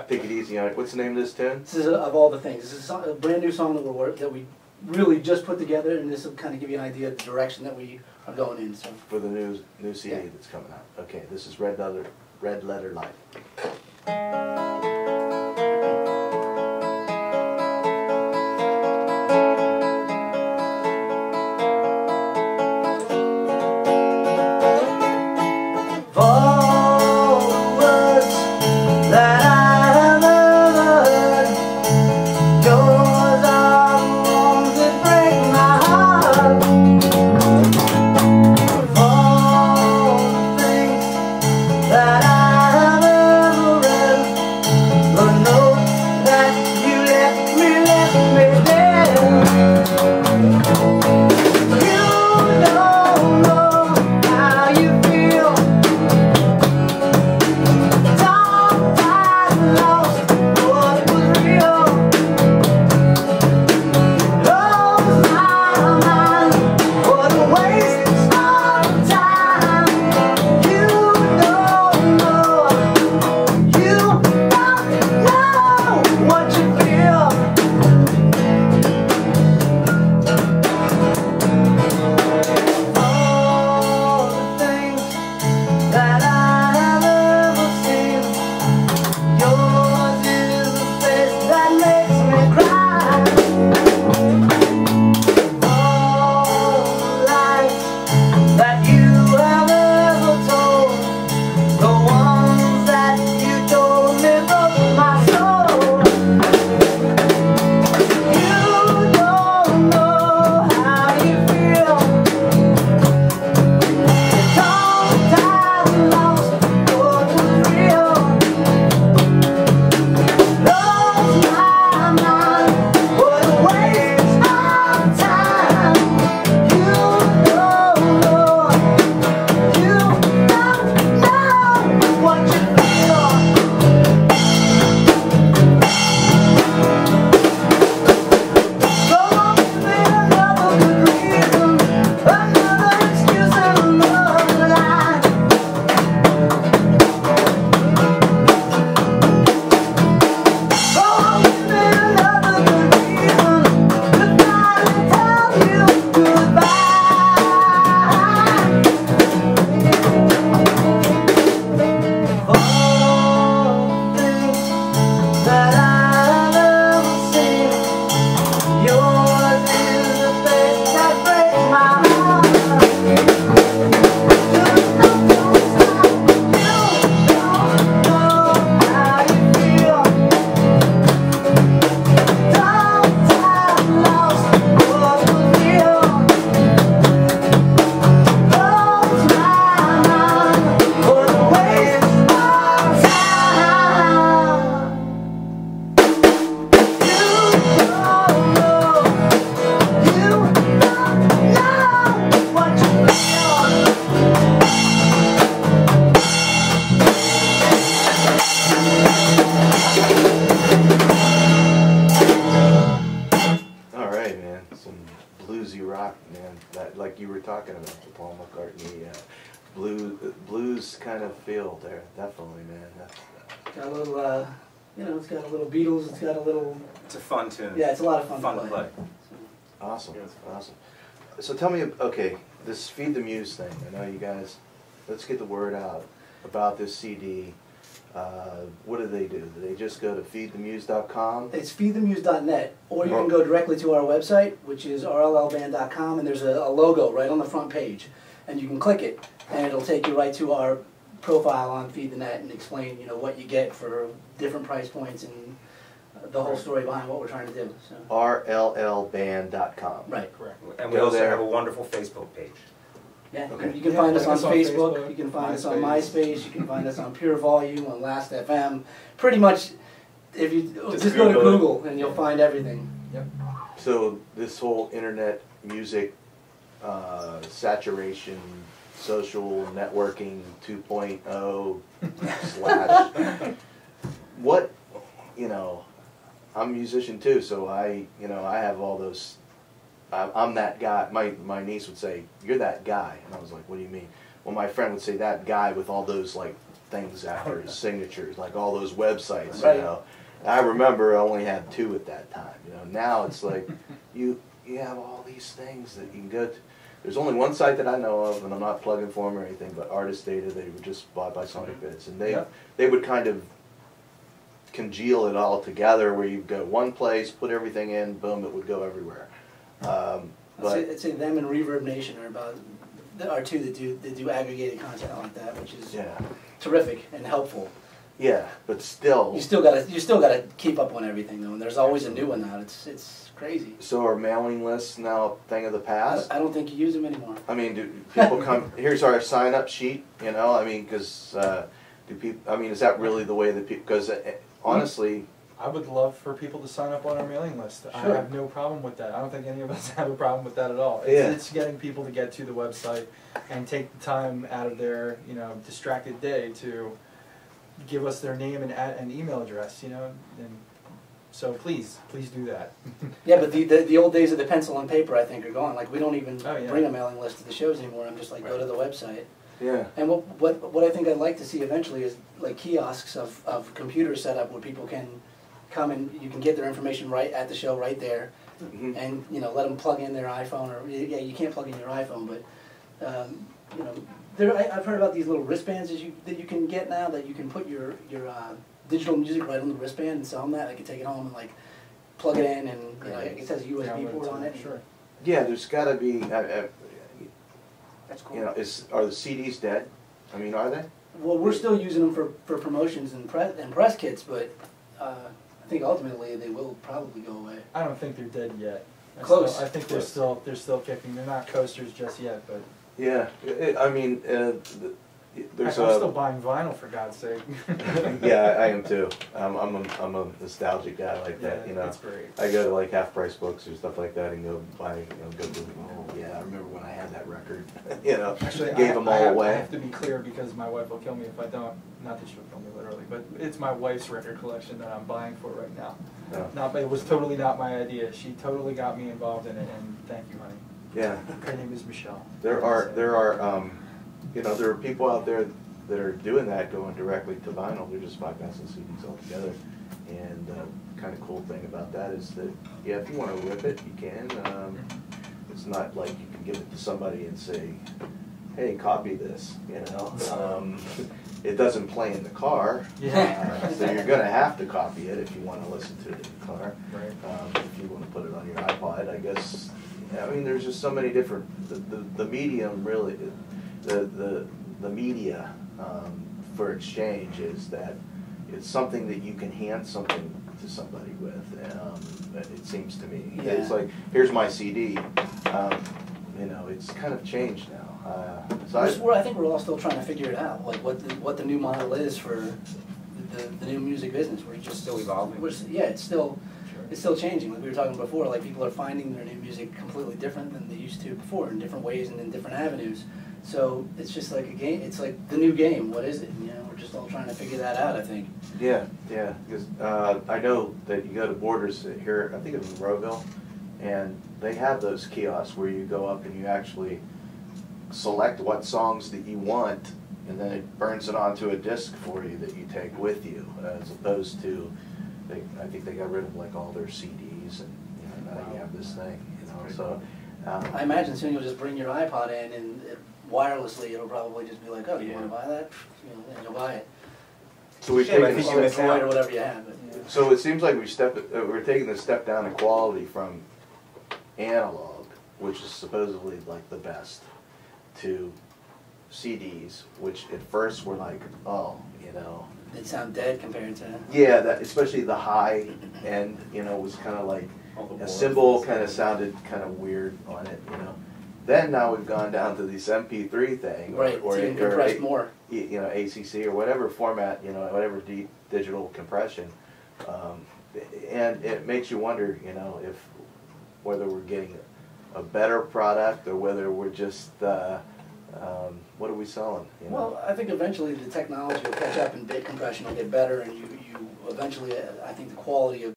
take it easy on it. What's the name of this tune? This is Of All the Things. This is a brand new song that we really just put together, and this will kind of give you an idea of the direction that we are going in. So For the new CD that's coming out. Okay, this is Red Letter Life. Like you were talking about the Paul McCartney blues kind of feel there, definitely, man. Got a little, you know, it's got a little Beatles. It's got a little. It's a fun tune. Yeah, it's a lot of fun to play. Awesome, awesome. So tell me, okay, this Feed the Muse thing. I know you guys. Let's get the word out about this CD. What do? Do they just go to feedthemuse.com? It's feedthemuse.net, or you can go directly to our website, which is rllband.com, and there's a logo right on the front page, and you can click it, and it'll take you right to our profile on Feed the Net and explain, you know, what you get for different price points and the whole story behind what we're trying to do. So. rllband.com. Right. Correct. And we also have a wonderful Facebook page. Yeah, okay. You can find us on Facebook, you can find us on MySpace, you can find us on Pure Volume, on Last FM. Pretty much, if you just go to Google and you'll find everything. Yep. So this whole internet music saturation, social networking 2.0 slash what, you know, I'm a musician too, so I have all those. I'm that guy. My niece would say, "You're that guy," and I was like, "What do you mean?" Well, my friend would say, "That guy with all those like things after his signatures, like all those websites, Right. you know. I remember I only had 2 at that time, you know. Now it's like, you have all these things that you can go to. There's only one site that I know of, and I'm not plugging for them or anything, but Artist Data, they were just bought by Sonic Bits, and they would kind of congeal it all together where you go one place, put everything in, boom, it would go everywhere. I'd say them and Reverb Nation are 2 that do aggregated content like that, which is terrific and helpful. Yeah, but still, you still gotta keep up on everything though, and there's always a new one out. It's crazy. So are mailing lists now a thing of the past? I don't think you use them anymore. I mean, do people come? Here's our sign-up sheet. You know, I mean, because do people? I mean, is that really the way that people? Because honestly, I would love for people to sign up on our mailing list. I have no problem with that. I don't think any of us have a problem with that at all. It's getting people to get to the website and take the time out of their distracted day to give us their name and email address. And so please do that. Yeah, but the old days of the pencil and paper, I think, are gone. Like, we don't even bring a mailing list to the shows anymore. I'm just like, go to the website. Yeah. And what I think I'd like to see eventually is like kiosks of computers set up where people can come and you can get their information right at the show right there, and let them plug in their iPhone, or you can't plug in your iPhone, but I've heard about these little wristbands that you can get now, that you can put your digital music right on the wristband and sell them that. I can take it home and like plug it in, and it says a USB port on it. Sure. Yeah, there's got to be. That's cool. Are the CDs dead? I mean, are they? Well, we're still using them for promotions and press kits, but I think ultimately they will probably go away. I don't think they're dead yet. Close. I think they're still kicking. They're not coasters just yet, but Yeah, I mean, there's I'm still buying vinyl, for God's sake. Yeah, I am too. I'm a nostalgic guy like that. That's great. I go to like half price books or stuff like that and go buy. I remember when I had that record. Actually, gave them all away. I have to be clear because my wife will kill me if I don't. Not that she'll kill me literally, but it's my wife's record collection that I'm buying for right now. Oh. It was totally not my idea. She totally got me involved in it, and thank you, honey. Yeah. Her name is Michelle. There are people out there that are doing that, going directly to vinyl. They're just bypassing CDs altogether. And kind of cool thing about that is that, if you want to rip it, you can. It's not like you can give it to somebody and say, hey, copy this, It doesn't play in the car, so you're going to have to copy it if you want to listen to it in the car. Right. If you want to put it on your iPod, I guess. I mean, there's just so many different. The medium really, the media for exchange is that it's something that you can hand something to somebody with. It seems to me, it's like, here's my CD. It's kind of changed now. I think we're all still trying to figure it out, like what the new model is for the new music business. We're just Still evolving. It's still changing. Like we were talking before, like people are finding their new music completely different than they used to before, in different ways and in different avenues. So it's just like a game. It's like the new game. What is it? We're just all trying to figure that out, I think. Yeah. Because I know that you go to Borders here. I think it's in Rowville, and they have those kiosks where you go up and you actually select what songs that you want, and then it burns it onto a disc for you that you take with you, as opposed to, I think they got rid of like all their CDs, and now you have this thing, So I imagine soon you'll just bring your iPod in, and wirelessly it'll probably just be like, oh, you want to buy that? And you'll buy it. So we've Shame, I taken think you missed out. Or whatever you have. So it seems like we're taking a step down in quality from analog, which is supposedly like the best, to CDs, which at first were like, They sound dead compared to. Yeah, especially the high end, was kind of like a cymbal kind of sounded kind of weird on it, Then now we've gone down to this MP3 thing, Right, or so you can compress more. ACC or whatever format, whatever digital compression, and it makes you wonder, if whether we're getting a better product or whether we're just what are we selling? Well, I think eventually the technology will catch up and bit compression will get better, and you eventually, I think the quality of